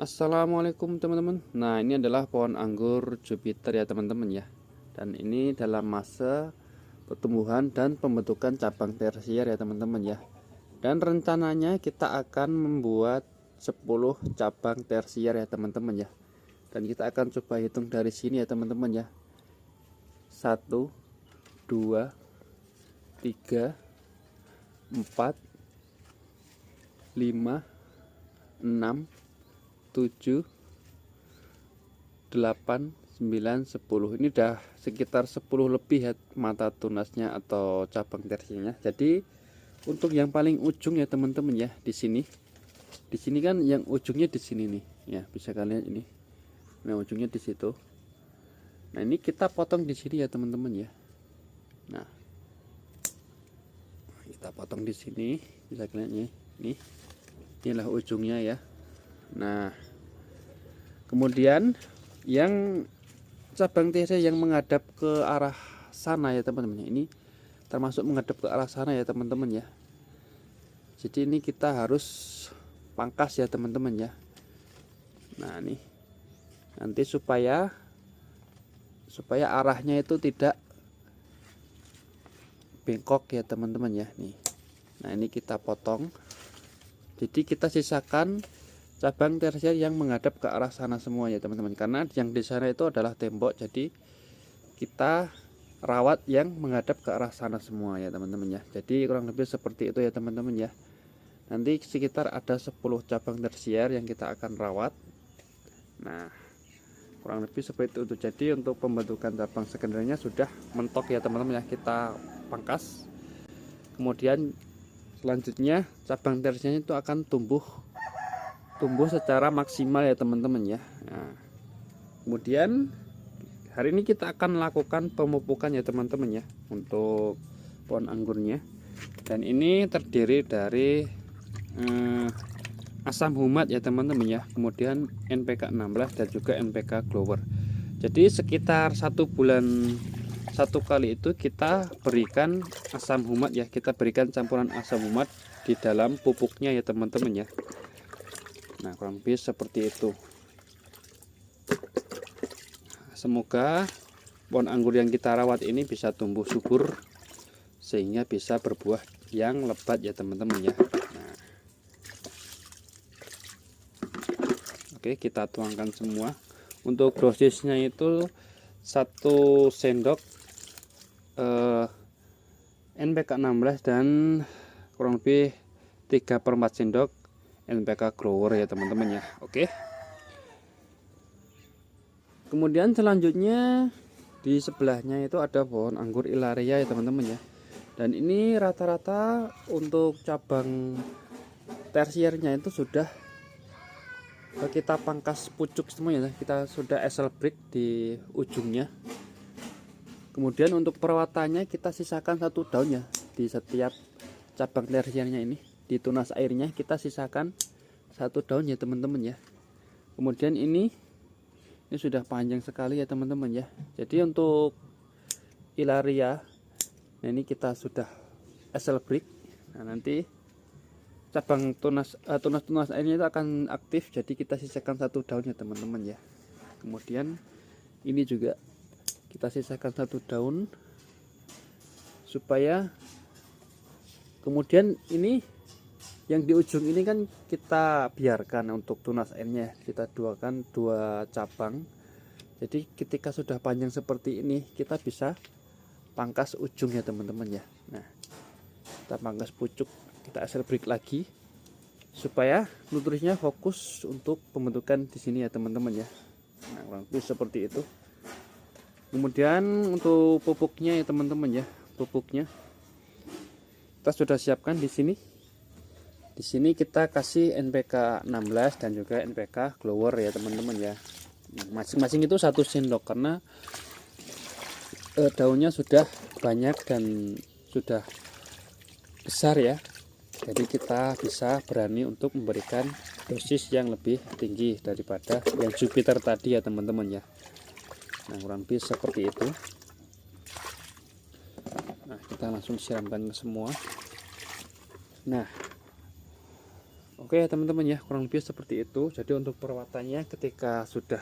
Assalamualaikum teman-teman. Nah, ini adalah pohon anggur Jupiter ya teman-teman ya. Dan ini dalam masa pertumbuhan dan pembentukan cabang tersier ya teman-teman ya. Dan rencananya kita akan membuat 10 cabang tersier ya teman-teman ya. Dan kita akan coba hitung dari sini ya teman-teman ya. 1 2 3 4 5 6 7 8 9 10. Ini udah sekitar 10 lebih ya mata tunasnya atau cabang tersiernya. Jadi untuk yang paling ujung ya teman-teman ya, di sini kan yang ujungnya di sini nih ya, bisa kalian ini. Nah, ujungnya di situ. Nah, ini kita potong di sini ya teman-teman ya. Nah, kita potong di sini, bisa kalian ya. Inilah ujungnya ya. Nah, kemudian yang cabang tersier yang menghadap ke arah sana ya teman-teman, ini termasuk menghadap ke arah sana ya teman-teman ya. Jadi ini kita harus pangkas ya teman-teman ya. Nah, nih nanti supaya arahnya itu tidak bengkok ya teman-teman ya. Nih, nah ini kita potong. Jadi kita sisakan cabang tersier yang menghadap ke arah sana semua ya teman-teman, karena yang di sana itu adalah tembok, jadi kita rawat yang menghadap ke arah sana semua ya teman-teman ya. Jadi kurang lebih seperti itu ya teman-teman ya. Nanti sekitar ada 10 cabang tersier yang kita akan rawat. Nah, kurang lebih seperti itu. Jadi untuk pembentukan cabang sekendernya sudah mentok ya teman-teman ya, kita pangkas. Kemudian selanjutnya cabang tersiernya itu akan tumbuh secara maksimal ya teman-teman ya. Nah, kemudian hari ini kita akan melakukan pemupukan ya teman-teman ya untuk pohon anggurnya. Dan ini terdiri dari asam humat ya teman-teman ya, kemudian NPK 16 dan juga NPK Grower. Jadi sekitar 1 bulan satu kali itu kita berikan asam humat ya, kita berikan campuran asam humat di dalam pupuknya ya teman-teman ya. Nah, kurang lebih seperti itu. Semoga pohon anggur yang kita rawat ini bisa tumbuh subur sehingga bisa berbuah yang lebat ya teman-teman ya. Nah, oke, kita tuangkan semua. Untuk dosisnya itu 1 sendok NPK 16 dan kurang lebih 3/4 sendok NPK Grower ya teman-teman ya. Oke. Kemudian selanjutnya di sebelahnya itu ada pohon anggur Ilaria ya teman-teman ya. Dan ini rata-rata untuk cabang tersiernya itu sudah kita pangkas pucuk semua ya. Kita sudah esel break di ujungnya. Kemudian untuk perawatannya kita sisakan 1 daun ya di setiap cabang tersiernya ini. Di tunas airnya kita sisakan 1 daun ya teman-teman ya. Kemudian ini sudah panjang sekali ya teman-teman ya. Jadi untuk Ilaria, nah ini kita sudah esel break. Nah, nanti cabang tunas airnya itu akan aktif, jadi kita sisakan 1 daun ya teman-teman ya. Kemudian ini juga kita sisakan 1 daun supaya kemudian ini yang di ujung ini kan kita biarkan untuk tunas airnya, kita duakan 2 cabang. Jadi ketika sudah panjang seperti ini kita bisa pangkas ujung ya teman-teman ya. Nah, kita pangkas pucuk, kita esel break lagi supaya nutrisinya fokus untuk pembentukan di sini ya teman-teman ya. Nah, kurang lebih seperti itu. Kemudian untuk pupuknya ya teman-teman ya, pupuknya kita sudah siapkan di sini. Di sini kita kasih NPK 16 dan juga NPK Grower ya teman-teman ya. Masing-masing itu 1 sendok karena daunnya sudah banyak dan sudah besar ya. Jadi kita bisa berani untuk memberikan dosis yang lebih tinggi daripada yang Jupiter tadi ya teman-teman ya. Nah, kurang lebih seperti itu. Nah, kita langsung siramkan ke semua. Nah, Oke teman-teman ya, kurang lebih seperti itu. Jadi untuk perawatannya ketika sudah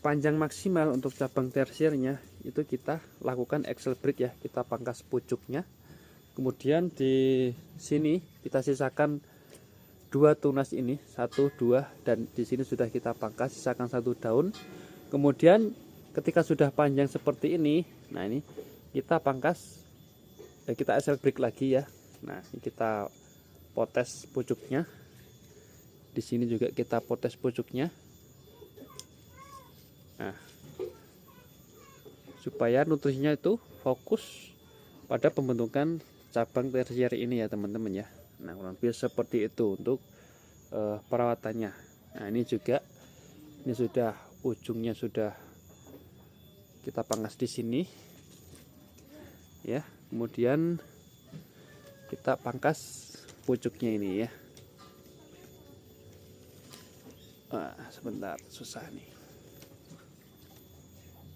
panjang maksimal untuk cabang tersiernya itu kita lakukan axle break ya, kita pangkas pucuknya. Kemudian di sini kita sisakan dua tunas ini, 1, 2, dan di sini sudah kita pangkas, sisakan 1 daun. Kemudian ketika sudah panjang seperti ini, nah ini kita pangkas, kita axle break lagi ya. Nah ini kita potes pucuknya, di sini juga kita potes pucuknya. Nah, supaya nutrisinya itu fokus pada pembentukan cabang tersier ini ya teman-teman ya. Nah kurang lebih seperti itu untuk perawatannya. Nah ini juga, ini sudah ujungnya sudah kita pangkas di sini ya. Kemudian kita pangkas pucuknya ini ya. Sebentar, susah nih.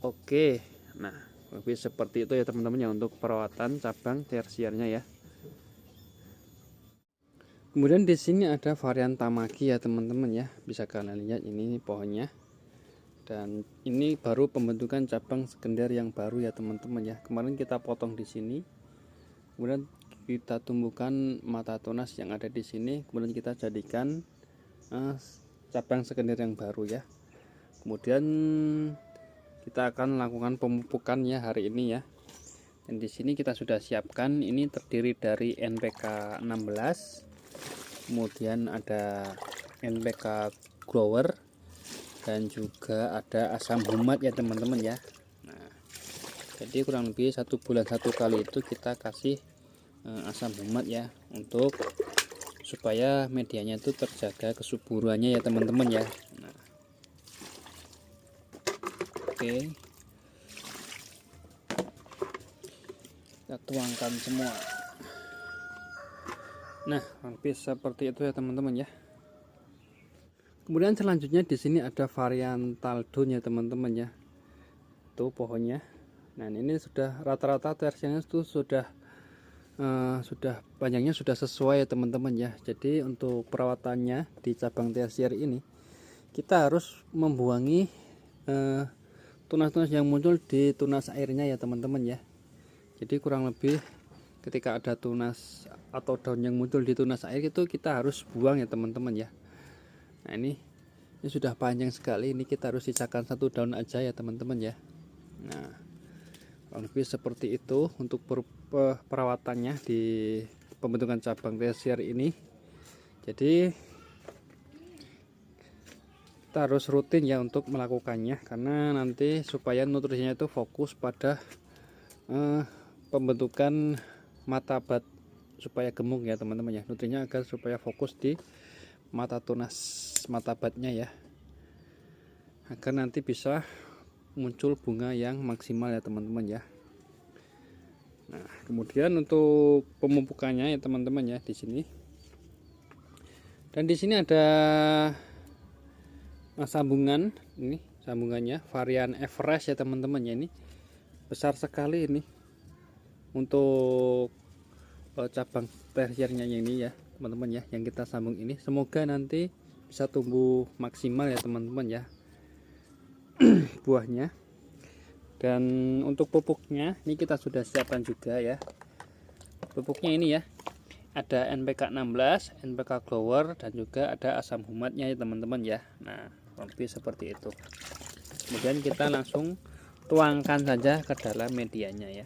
Oke, nah lebih seperti itu ya teman-teman ya untuk perawatan cabang tersiernya ya. Kemudian di sini ada varian Tamaki ya teman-teman ya, bisa kalian lihat ini pohonnya. Dan ini baru pembentukan cabang sekender yang baru ya teman-teman ya. Kemarin kita potong di sini, kemudian kita tumbuhkan mata tunas yang ada di sini, kemudian kita jadikan cabang sekender yang baru ya. Kemudian kita akan melakukan pemupukan ya hari ini ya. Dan di sini kita sudah siapkan, ini terdiri dari NPK 16, kemudian ada NPK grower, dan juga ada asam humat ya teman-teman ya. Nah, jadi kurang lebih 1 bulan 1 kali itu kita kasih asam humat ya, untuk supaya medianya itu terjaga kesuburannya ya teman-teman ya. Nah, oke, kita tuangkan semua. Nah lebih seperti itu ya teman-teman ya. Kemudian selanjutnya di sini ada varian Taldon ya teman-teman ya, tuh pohonnya. Nah ini sudah rata-rata tersiernya itu sudah panjangnya sudah sesuai ya teman-teman ya. Jadi untuk perawatannya di cabang tersier ini kita harus membuangi tunas-tunas yang muncul di tunas airnya ya teman-teman ya. Jadi kurang lebih ketika ada tunas atau daun yang muncul di tunas air itu kita harus buang ya teman-teman ya. Nah ini sudah panjang sekali, ini kita harus sisakan 1 daun aja ya teman-teman ya. Nah kurang lebih seperti itu untuk perawatannya di pembentukan cabang tersier ini. Jadi kita harus rutin ya untuk melakukannya, karena nanti supaya nutrisinya itu fokus pada pembentukan mata bat supaya gemuk ya teman-teman ya. Nutrisinya agar supaya fokus di mata tunas mata batnya ya, agar nanti bisa muncul bunga yang maksimal ya teman-teman ya. Nah kemudian untuk pemupukannya ya teman-teman ya di sini. Dan di sini ada sambungan, ini sambungannya varian Everest ya teman-teman ya. Ini besar sekali ini untuk cabang tersiernya ini ya teman-teman ya, yang kita sambung ini. Semoga nanti bisa tumbuh maksimal ya teman-teman ya buahnya. Dan untuk pupuknya ini kita sudah siapkan juga ya. Pupuknya ini ya, ada NPK 16, NPK grower, dan juga ada asam humatnya ya teman-teman ya. Nah lebih seperti itu. Kemudian kita langsung tuangkan saja ke dalam medianya ya.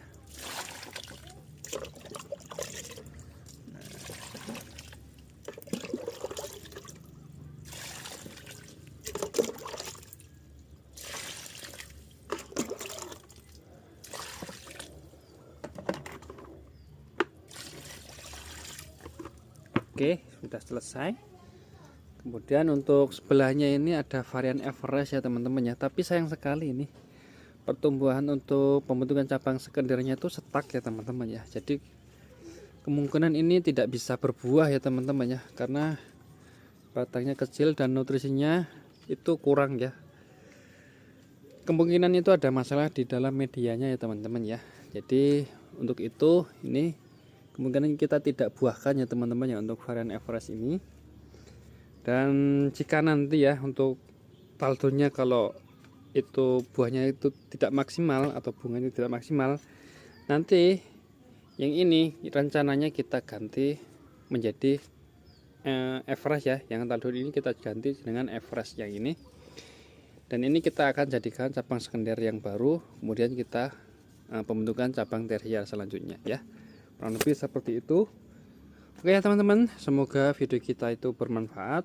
Oke, sudah selesai. Kemudian untuk sebelahnya ini ada varian Everest ya teman-teman ya. Tapi sayang sekali ini pertumbuhan untuk pembentukan cabang sekendernya itu stuck ya teman-teman ya. Jadi kemungkinan ini tidak bisa berbuah ya teman-teman ya, karena batangnya kecil dan nutrisinya itu kurang ya. Kemungkinan itu ada masalah di dalam medianya ya teman-teman ya. Jadi untuk itu ini kemungkinan kita tidak buahkan ya teman-teman ya untuk varian Everest ini. Dan jika nanti ya untuk taldonya kalau itu buahnya itu tidak maksimal atau bunganya tidak maksimal, nanti yang ini rencananya kita ganti menjadi Everest ya. Yang taldo ini kita ganti dengan Everest yang ini. Dan ini kita akan jadikan cabang sekunder yang baru, kemudian kita pembentukan cabang tersier selanjutnya ya. Kurang lebih seperti itu. Oke ya teman-teman, semoga video kita itu bermanfaat.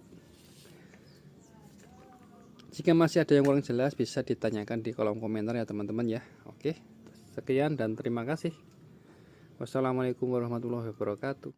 Jika masih ada yang kurang jelas bisa ditanyakan di kolom komentar ya teman-teman ya. Oke, sekian dan terima kasih. Wassalamualaikum warahmatullahi wabarakatuh.